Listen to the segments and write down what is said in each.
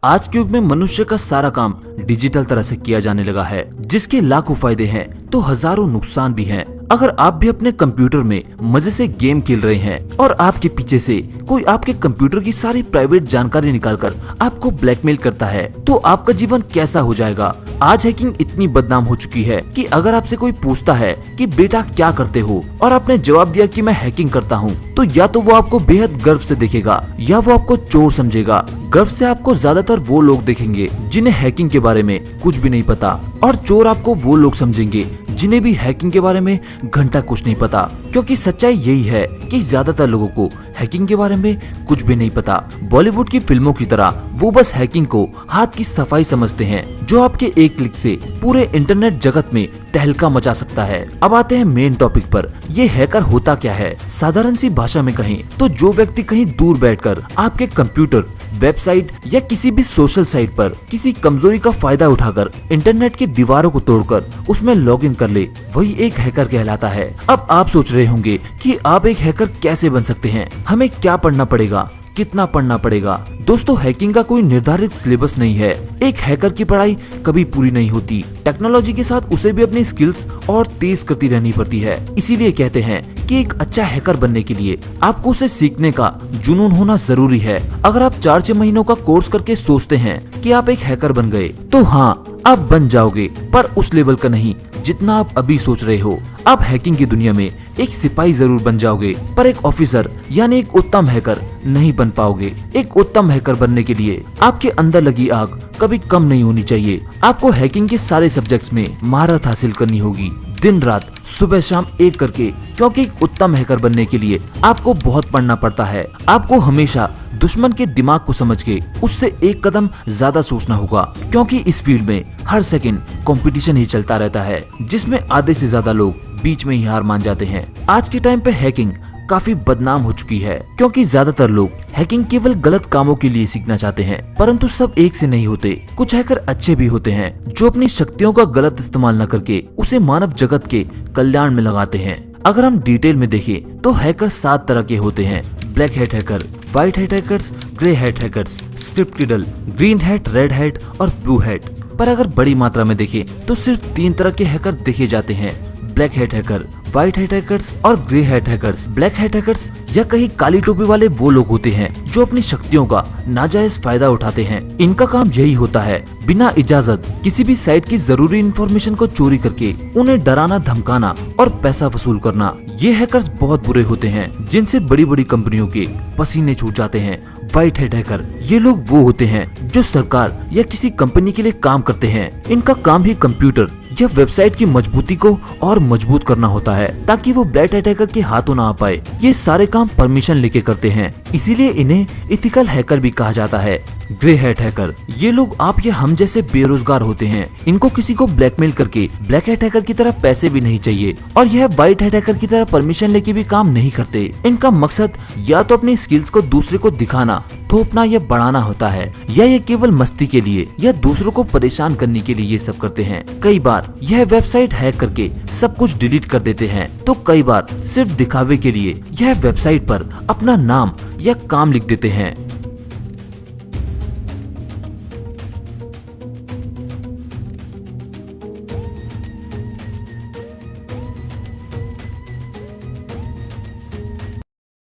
आज के युग में मनुष्य का सारा काम डिजिटल तरह से किया जाने लगा है, जिसके लाखों फायदे हैं तो हजारों नुकसान भी हैं। अगर आप भी अपने कंप्यूटर में मजे से गेम खेल रहे हैं और आपके पीछे से कोई आपके कंप्यूटर की सारी प्राइवेट जानकारी निकालकर आपको ब्लैकमेल करता है, तो आपका जीवन कैसा हो जाएगा। आज हैकिंग इतनी बदनाम हो चुकी है कि अगर आपसे कोई पूछता है कि बेटा क्या करते हो और आपने जवाब दिया कि मैं हैकिंग करता हूँ, तो या तो वो आपको बेहद गर्व से देखेगा या वो आपको चोर समझेगा। गर्व से आपको ज्यादातर वो लोग देखेंगे जिन्हें हैकिंग के बारे में कुछ भी नहीं पता, और चोर आपको वो लोग समझेंगे जिन्हें भी हैकिंग के बारे में घंटा कुछ नहीं पता। क्योंकि सच्चाई यही है कि ज्यादातर लोगों को हैकिंग के बारे में कुछ भी नहीं पता। बॉलीवुड की फिल्मों की तरह वो बस हैकिंग को हाथ की सफाई समझते हैं, जो आपके एक क्लिक से पूरे इंटरनेट जगत में तहलका मचा सकता है। अब आते हैं मेन टॉपिक पर। ये हैकर होता क्या है? साधारण सी भाषा में कहें तो जो व्यक्ति कहीं दूर बैठकर आपके कंप्यूटर, वेबसाइट या किसी भी सोशल साइट पर किसी कमजोरी का फायदा उठाकर इंटरनेट की दीवारों को तोड़कर उसमें लॉगिन कर ले, वही एक हैकर कहलाता है। अब आप सोच रहे होंगे कि आप एक हैकर कैसे बन सकते हैं, हमें क्या पढ़ना पड़ेगा, कितना पढ़ना पड़ेगा। दोस्तों, हैकिंग का कोई निर्धारित सिलेबस नहीं है। एक हैकर की पढ़ाई कभी पूरी नहीं होती। टेक्नोलॉजी के साथ उसे भी अपनी स्किल्स और तेज करती रहनी पड़ती है। इसीलिए कहते हैं कि एक अच्छा हैकर बनने के लिए आपको उसे सीखने का जुनून होना जरूरी है। अगर आप 4-6 महीनों का कोर्स करके सोचते हैं कि आप एक हैकर बन गए, तो हाँ, आप बन जाओगे, पर उस लेवल का नहीं जितना आप अभी सोच रहे हो। आप हैकिंग की दुनिया में एक सिपाही जरूर बन जाओगे, पर एक ऑफिसर यानी एक उत्तम हैकर नहीं बन पाओगे। एक उत्तम हैकर बनने के लिए आपके अंदर लगी आग कभी कम नहीं होनी चाहिए। आपको हैकिंग के सारे सब्जेक्ट्स में महारत हासिल करनी होगी, दिन रात सुबह शाम एक करके। क्योंकि एक उत्तम हैकर बनने के लिए आपको बहुत पढ़ना पड़ता है। आपको हमेशा दुश्मन के दिमाग को समझ के उससे एक कदम ज्यादा सोचना होगा, क्योंकि इस फील्ड में हर सेकंड कंपटीशन ही चलता रहता है, जिसमें आधे से ज्यादा लोग बीच में ही हार मान जाते हैं। आज के टाइम पे हैकिंग काफी बदनाम हो चुकी है, क्योंकि ज्यादातर लोग हैकिंग केवल गलत कामों के लिए सीखना चाहते हैं, परंतु सब एक से नहीं होते। कुछ हैकर अच्छे भी होते हैं जो अपनी शक्तियों का गलत इस्तेमाल न करके उसे मानव जगत के कल्याण में लगाते हैं। अगर हम डिटेल में देखें तो हैकर 7 तरह के होते हैं: black hat hacker, white hat hackers, grey hat hackers, script kiddie, green hat, red hat और ब्लू हैट। पर अगर बड़ी मात्रा में देखें तो सिर्फ 3 तरह के हैकर देखे जाते हैं: black hat hacker, white hat hackers और grey hat hackers. Black hat hackers या कहीं काली टोपी वाले वो लोग होते हैं जो अपनी शक्तियों का नाजायज फायदा उठाते हैं। इनका काम यही होता है बिना इजाजत किसी भी साइट की जरूरी इंफॉर्मेशन को चोरी करके उन्हें डराना, धमकाना और पैसा वसूल करना। ये हैकर्स बहुत बुरे होते हैं, जिनसे बड़ी बड़ी कंपनियों के पसीने छूट जाते हैं। व्हाइट हैट हैकर, ये लोग वो होते हैं जो सरकार या किसी कंपनी के लिए काम करते हैं। इनका काम ही कंप्यूटर या वेबसाइट की मजबूती को और मजबूत करना होता है, ताकि वो ब्लैक हैट हैकर के हाथों ना आ पाए। ये सारे काम परमिशन लेके करते हैं, इसीलिए इन्हें इथिकल हैकर भी कहा जाता है। ग्रे हैट हैकर, ये लोग आप या हम जैसे बेरोजगार होते हैं। इनको किसी को ब्लैकमेल करके ब्लैक हैट हैकर की तरह पैसे भी नहीं चाहिए, और यह व्हाइट हैट हैकर की तरह परमिशन लेके भी काम नहीं करते। इनका मकसद या तो अपनी स्किल्स को दूसरे को दिखाना, थोपना या बढ़ाना होता है, या ये केवल मस्ती के लिए या दूसरों को परेशान करने के लिए ये सब करते हैं। कई बार यह वेबसाइट हैक करके सब कुछ डिलीट कर देते हैं, तो कई बार सिर्फ दिखावे के लिए यह वेबसाइट पर अपना नाम या काम लिख देते हैं।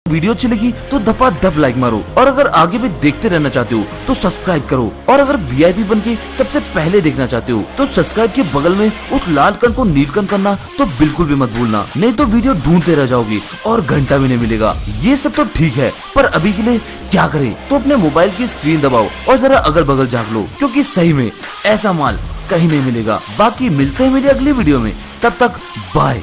वीडियो अच्छी लगी तो धपाधप लाइक मारो, और अगर आगे भी देखते रहना चाहते हो तो सब्सक्राइब करो, और अगर वीआईपी बनके सबसे पहले देखना चाहते हो तो सब्सक्राइब के बगल में उस लाल कण को नीलकण करना तो बिल्कुल भी मत भूलना, नहीं तो वीडियो ढूंढते रह जाओगे और घंटा भी नहीं मिलेगा। ये सब तो ठीक है, पर अभी के लिए क्या करें, तो अपने मोबाइल की स्क्रीन दबाओ और जरा अगल बगल झाँक लो, क्योंकि सही में ऐसा माल कहीं नहीं मिलेगा। बाकी मिलते हैं मेरी अगली वीडियो में, तब तक बाय।